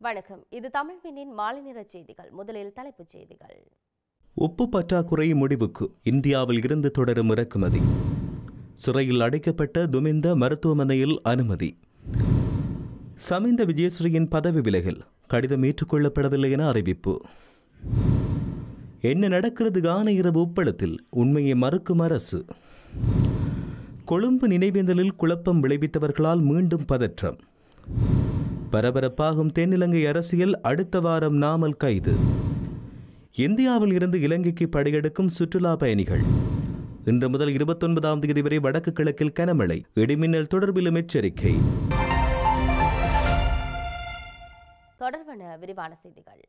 வணக்கம். இது தமிழ்வினின் மாலை நேர செய்திகள். முதலில் தலைப்புச் செய்திகள். உப்பு பற்றாக்குறை முடிவுக்கு இந்தியாவில் இருந்து தொடரும் இறக்குமதி. சிறையில் அடைக்கப்பட்ட துமிந்த மருத்துவமனையில் அனுமதி. சமிந்த விஜயஸ்ரீயின் பதவி விலகல் கடிதம் ஏற்றுக்கொள்ளப்படவில்லை என அறிவிப்பு. என்ன நடக்கிறது கான இரவு உப்பளத்தில் உண்மையை மறுக்கும் அரசு. கொழும்பு நினைவேந்தலில் குழப்பம் விளைவித்தவர்களால் மீண்டும் பதற்றம். பரபரப்பாகும் தென்னிலங்கை அரசியல், அடுத்த வாரம் நாமல் கைது. இந்தியாவில் இருந்து இலங்கைக்கு படையெடுக்கும் சுற்றுலா பயணிகள். இன்று முதல் 29ஆம் தேதி வரை வடக்கு கிழக்கில் கனமழை, இடிமின்னல் தொடர்பிலும் எச்சரிக்கை. தொடர்பான விரிவான செய்திகள்.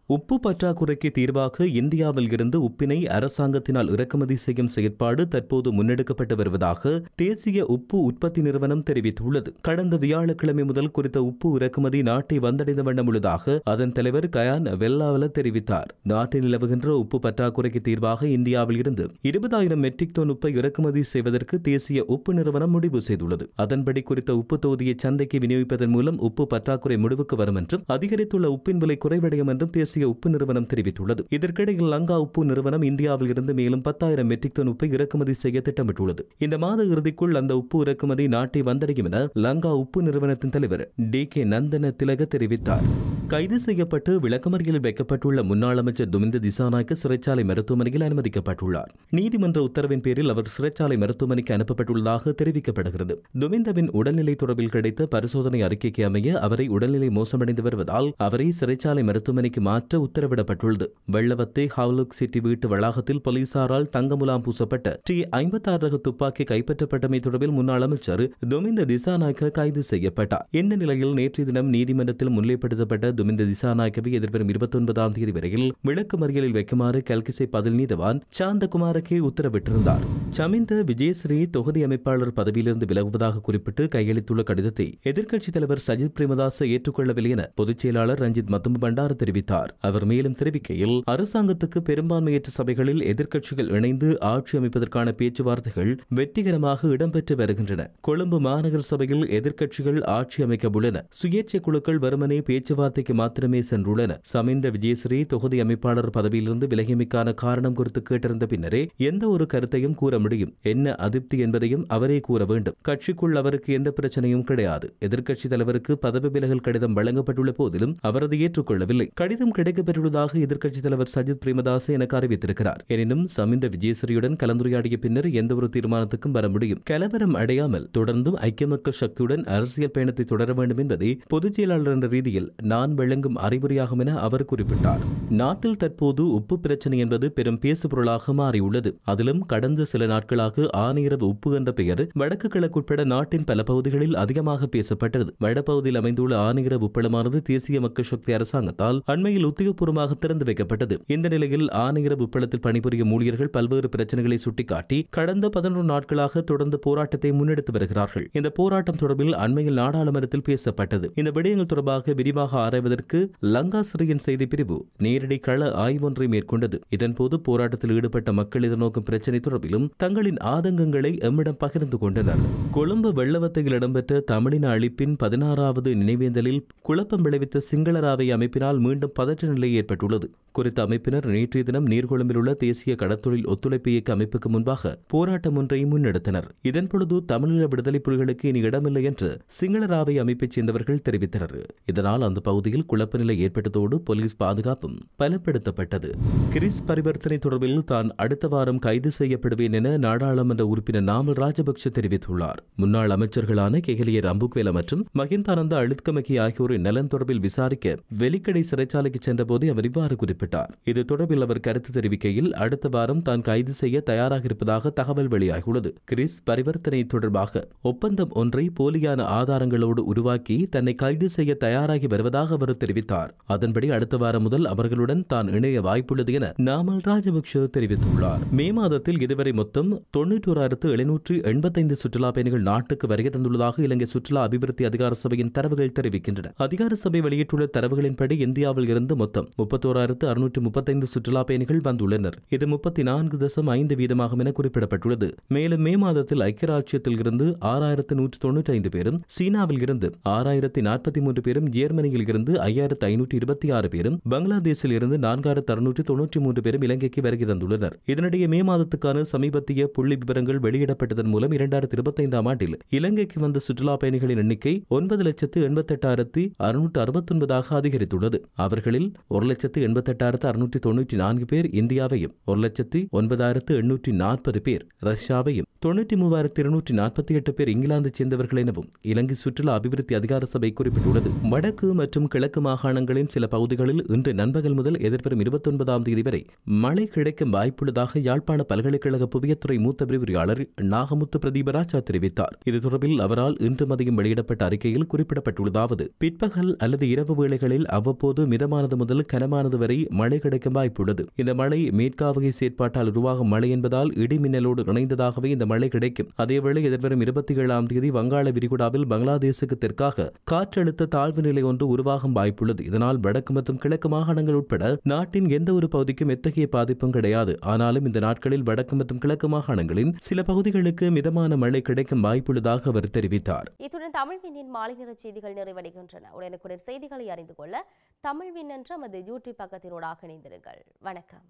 உப்பு பற்றாக்குறைக்கு தீர்வாக இந்தியாவில் இருந்து உப்பினை அரசாங்கத்தினால் இறக்குமதி செய்யும் செயற்பாடு தற்போது முன்னெடுக்கப்பட்டு வருவதாக தேசிய உப்பு உற்பத்தி நிறுவனம் தெரிவித்துள்ளது. கடந்த வியாழக்கிழமை முதல் குறித்த உப்பு இறக்குமதி நாட்டை வந்தடைந்த வண்ணம் உள்ளதாக அதன் தலைவர் கயான் வெல்லாவல தெரிவித்தார். நாட்டில் நிலவுகின்ற உப்பு பற்றாக்குறைக்கு தீர்வாக இந்தியாவில் இருந்து 20,000 மெட்ரிக் டன் உப்பை இறக்குமதி செய்வதற்கு தேசிய உப்பு நிறுவனம் முடிவு செய்துள்ளது. அதன்படி குறித்த உப்பு தொகுதியை சந்தைக்கு விநியோகிப்பதன் மூலம் உப்பு பற்றாக்குறை முடிவுக்கு வரும் என்றும் அதிகரித்துள்ள உப்பின் விலை குறைவடையும் என்றும் தேசிய உப்பு நிறுவனம் தெரிவித்துள்ளது. இதற்கிடையில் லங்கா உப்பு நிறுவனம் இந்தியாவில் இருந்து மேலும் 10,000 மெட்ரிக் டன் உப்பை இறக்குமதி செய்ய திட்டமிட்டுள்ளது. இந்த மாத இறுதிக்குள் அந்த உப்பு இறக்குமதி நாட்டை வந்தடையும் என லங்கா உப்பு நிறுவனத்தின் தலைவர் DK நந்தன திலக தெரிவித்தார். கைது செய்யப்பட்டு விளக்கமறியலில் வைக்கப்பட்டுள்ள முன்னாள் அமைச்சர் துமிந்த திசாநாயக்க சிறைச்சாலை மருத்துவமனையில் அனுமதிக்கப்பட்டுள்ளார். நீதிமன்ற உத்தரவின் பேரில் அவர் சிறைச்சாலை மருத்துவமனைக்கு அனுப்பப்பட்டுள்ளதாக தெரிவிக்கப்படுகிறது. துமிந்தவின் உடல்நிலை தொடர்பில் கிடைத்த பரிசோதனை அறிக்கைக்கு அமைய அவரை உடல்நிலை மோசமடைந்து வருவதால் அவரை சிறைச்சாலை மருத்துவமனைக்கு மாற்ற உத்தரவிடப்பட்டுள்ளது. வெள்ளவத்தை ஹவுலுக் சிட்டி வீட்டு வளாகத்தில் போலீசாரால் தங்கமுலாம் பூசப்பட்ட T56 ரக துப்பாக்கி கைப்பற்றப்பட்டமை தொடர்பில் முன்னாள் அமைச்சர் துமிந்த திசாநாயக்க கைது செய்யப்பட்டார். இந்த நிலையில் நேற்றைய தினம் நீதிமன்றத்தில் முன்னிலைப்படுத்தப்பட்ட துமிந்த திசாநாயக்கவை எதிர்வரும் 29ஆம் தேதி வரையில் விளக்கு மறியலில் வைக்குமாறு கல்கிசை பதில் நீதவான் சாந்தகுமாரக்கே உத்தரவிட்டிருந்தார். சமிந்த விஜயஸ்ரீ தொகுதி அமைப்பாளர் பதவியிலிருந்து விலகுவதாக குறிப்பிட்டு கையளித்துள்ள கடிதத்தை எதிர்க்கட்சித் தலைவர் சஜித் பிரேமதாச ஏற்றுக்கொள்ளவில்லை என பொதுச் செயலாளர் ரஞ்சித் மத்தும் பண்டார தெரிவித்தார். அவர் மேலும் தெரிவிக்கையில், அரசாங்கத்துக்கு பெரும்பான்மையற்ற சபைகளில் எதிர்க்கட்சிகள் இணைந்து ஆட்சி அமைப்பதற்கான பேச்சுவார்த்தைகள் வெற்றிகரமாக இடம்பெற்று வருகின்றன. கொழும்பு மாநகர சபையில் எதிர்க்கட்சிகள் ஆட்சி அமைக்க உள்ளன. சுயேட்சை குழுக்கள் வெறுமனே பேச்சுவார்த்தைக்கு மாத்திரமே சென்றுள்ளன. சமிந்த விஜயஸ்ரீ தொகுதி அமைப்பாளர் பதவியிலிருந்து விலகியமைக்கான காரணம் குறித்து கேட்டிருந்த பின்னரே எந்த ஒரு கருத்தையும் கூற முடியும். என்ன அதிருப்தி என்பதையும் அவரே கூற வேண்டும். கட்சிக்குள் அவருக்கு எந்த பிரச்சனையும் கிடையாது. எதிர்க்கட்சித் தலைவருக்கு பதவி விலகல் கடிதம் வழங்கப்பட்டுள்ள போதிலும் அவர் அதை ஏற்றுக்கொள்ளவில்லை. கடிதம் கிடைக்கப்பெற்றுள்ளதாக எதிர்க்கட்சித் தலைவர் சஜித் பிரேமதாச எனக்கு அறிவித்திருக்கிறார். எனினும் சமிந்த விஜயஸ்ரீயுடன் கலந்துரையாடிய பின்னர் எந்த ஒரு தீர்மானத்துக்கும் வர முடியும். கலவரம் அடையாமல் தொடர்ந்தும் ஐக்கிய மக்கள் சக்தியுடன் அரசியல் பயணத்தை தொடர வேண்டும் என்பதை பொதுச் செயலாளர் என்ற ரீதியில் நான் வழங்கும் அறிவுரையாகும் என அவர் குறிப்பிட்டார். நாட்டில் தற்போது உப்பு பிரச்சனை என்பது பெரும் பேசுபொருளாக மாறியுள்ளது. அதிலும் கடந்த சில நாட்களாக ஆனையிரவு உப்பு என்ற பெயர் வடக்கு கிழக்கு உட்பட நாட்டின் பல பகுதிகளில் அதிகமாக பேசப்பட்டது. வடபகுதியில் அமைந்துள்ள ஆனையிரவு உப்பளமானது தேசிய மக்கள் சக்தி அரசாங்கத்தால் அண்மையில் உத்தியோகபூர்வமாக திறந்து வைக்கப்பட்டது. இந்த நிலையில் ஆனையிரவு உப்பளத்தில் பணிபுரியும் ஊழியர்கள் பல்வேறு பிரச்சனைகளை சுட்டிக்காட்டி கடந்த 11 நாட்களாக தொடர்ந்து போராட்டத்தை முன்னெடுத்து வருகிறார்கள். இந்த போராட்டம் தொடர்பில் அண்மையில் நாடாளுமன்றத்தில் பேசப்பட்டது. இந்த விடயங்கள் தொடர்பாக விரிவாக ஆராய்வதற்கு லங்கா சிறையின் செய்தி பிரிவு நேரடி கள ஆய்வொன்றை மேற்கொண்டது. இதன்போது போராட்டத்தில் ஈடுபட்ட மக்கள் எதிர்நோக்கும் பிரச்சினை தொடர்பிலும் தங்களின் ஆதங்கங்களை எம்மிடம் பகிர்ந்து கொண்டனர். கொழும்பு வெள்ளவத்தையில் இடம்பெற்ற தமிழின அழிப்பின் 16வது நினைவேந்தலில் குழப்பம் விளைவித்த சிங்களராவை அமைப்பினால் மீண்டும் பதற்ற நிலை ஏற்பட்டுள்ளது. குறித்த அமைப்பினர் நேற்றைய தினம் நீர்கொழும்பில் உள்ள தேசிய கடற்தொழில் ஒத்துழைப்பு இயக்க அமைப்புக்கு முன்பாக போராட்டம் ஒன்றை முன்னெடுத்தனர். இதன்பொழுது தமிழீழ விடுதலை புலிகளுக்கு இனி இடமில்லை என்று சிங்களராவை அமைப்பைச் சேர்ந்தவர்கள் தெரிவித்தனர். இதனால் அந்த பகுதியில் குழப்ப நிலை ஏற்பட்டதோடு போலீஸ் பாதுகாப்பும் பலப்படுத்தப்பட்டது. கிறிஸ் பரிவர்த்தனை தொடர்பில் தான் அடுத்த வாரம் கைது செய்யப்படுவேன் என நாடாளுமன்ற உறுப்பினர் நாமல் ராஜபக்ஷ தெரிவித்துள்ளார். முன்னாள் அமைச்சர்களான கெஹலிய ரம்புக்வேல மற்றும் மஹிந்தானந்த அழுத்கமகி ஆகியோரின் நலன் தொடர்பில் விசாரிக்க வெலிக்கடை சிறைச்சாலைக்கு சென்றபோது அவர் இவ்வாறு குறிப்பிட்டார். இது தொடர்பில் அவர் கருத்து தெரிவிக்கையில், அடுத்த வாரம் தான் கைது செய்ய தயாராக இருப்பதாக தகவல் வெளியாகியுள்ளது. கிறிஸ் பரிவர்த்தனை தொடர்பாக ஒப்பந்தம் ஒன்றை போலியான ஆதாரங்களோடு உருவாக்கி தன்னை கைது செய்ய தயாராகி வருவதாக அவர் தெரிவித்தார். அதன்படி அடுத்த வாரம் முதல் அவர்களுடன் தான் இணைய வாய்ப்புள்ளது என நாமல் ராஜபக்ஷ தெரிவித்துள்ளார். மே மாதத்தில் இதுவரை மொத்தம் 91,785 சுற்றுலா பயணிகள் நாட்டுக்கு வருகை தந்துள்ளதாக இலங்கை சுற்றுலா அபிவிருத்தி அதிகார சபையின் தரவுகள் தெரிவிக்கின்றன. அதிகார சபை வெளியிட்டுள்ள தரவுகளின்படி இந்தியாவில் இருந்து மொத்தம் 31,000 635 சுற்றுலா பயணிகள் வந்துள்ளனர். இது 34.5% என குறிப்பிடப்பட்டுள்ளது. மேலும் மே மாதத்தில் ஐக்கிய ராஜ்யத்தில் இருந்து 6195 பேரும், சீனாவில் இருந்து 6043 பேரும், ஜெர்மனியில் இருந்து 5526 பேரும், பங்களாதேஷில் இருந்து 4693 பேரும் இலங்கைக்கு வருகை தந்துள்ளனர். இதனிடையே மே மாதத்துக்கான சமீபத்திய புள்ளி விவரங்கள் வெளியிடப்பட்டதன் மூலம் 2025ஆம் ஆண்டில் இலங்கைக்கு வந்த சுற்றுலா பயணிகளின் எண்ணிக்கை 9,88,669 அதிகரித்துள்ளது. அவர்களில் 1,88,694 பேர் இந்தியாவையும், 1,09,840 பேர் ரஷ்யாவையும், 93,248 பேர் இங்கிலாந்தைச் சேர்ந்தவர்கள் எனவும் இலங்கை சுற்றுலா அபிவிருத்தி அதிகார சபை குறிப்பிட்டுள்ளது. வடக்கு மற்றும் கிழக்கு மாகாணங்களின் சில பகுதிகளில் இன்று நண்பகல் முதல் எதிர்வரும் 29ஆம் தேதி வரை மழை கிடைக்கும் வாய்ப்புள்ளதாக யாழ்ப்பாண பல்கலைக்கழக புவியத்துறை மூத்த விரிவுரையாளர் நாகமுத்து பிரதீபராஜா தெரிவித்தார். இது தொடர்பில் அவரால் இன்று மதியம் வெளியிடப்பட்ட அறிக்கையில் குறிப்பிடப்பட்டுள்ளதாவது: பிற்பகல் அல்லது இரவு வேளைகளில் அவ்வப்போது மிதமானது முதல் கனமானது வரை மழை கிடைக்கும் வாய்ப்புள்ளது. இந்த மழை மேற்காவகை செயற்பாட்டால் உருவாகும் மழை என்பதால் இடி மின்னலோடு இணைந்ததாகவே இந்த மழை கிடைக்கும். அதேவேளை எதிர்வரும் 27ஆம் தேதி வங்காள விரிகுடாவில் பங்களாதேசுக்கு தெற்காக காற்றழுத்த தாழ்வு நிலை ஒன்று உருவாகும் வாய்ப்புள்ளது. இதனால் வடக்கு மற்றும் கிழக்கு மாகாணங்கள் உட்பட நாட்டின் எந்த ஒரு பகுதிக்கும் எத்தகைய பாதிப்பும் கிடையாது. ஆனாலும் இந்த நாட்களில் வடக்கு மற்றும் கிழக்கு மாகாணங்களின் சில பகுதிகளுக்கு மிதமான மழை கிடைக்கும் வாய்ப்புள்ளதாக அவர் தெரிவித்தார். இத்துடன் தமிழ் விண்ணின் மாலை நேர செய்திகள் நிறைவடைகின்றன. உடனுக்குடன் செய்திகளை அறிந்து கொள்ள தமிழ் விண் என்ற நமது யூடியூப் பக்கத்தினூடாக இணைந்திருங்கள். வணக்கம்.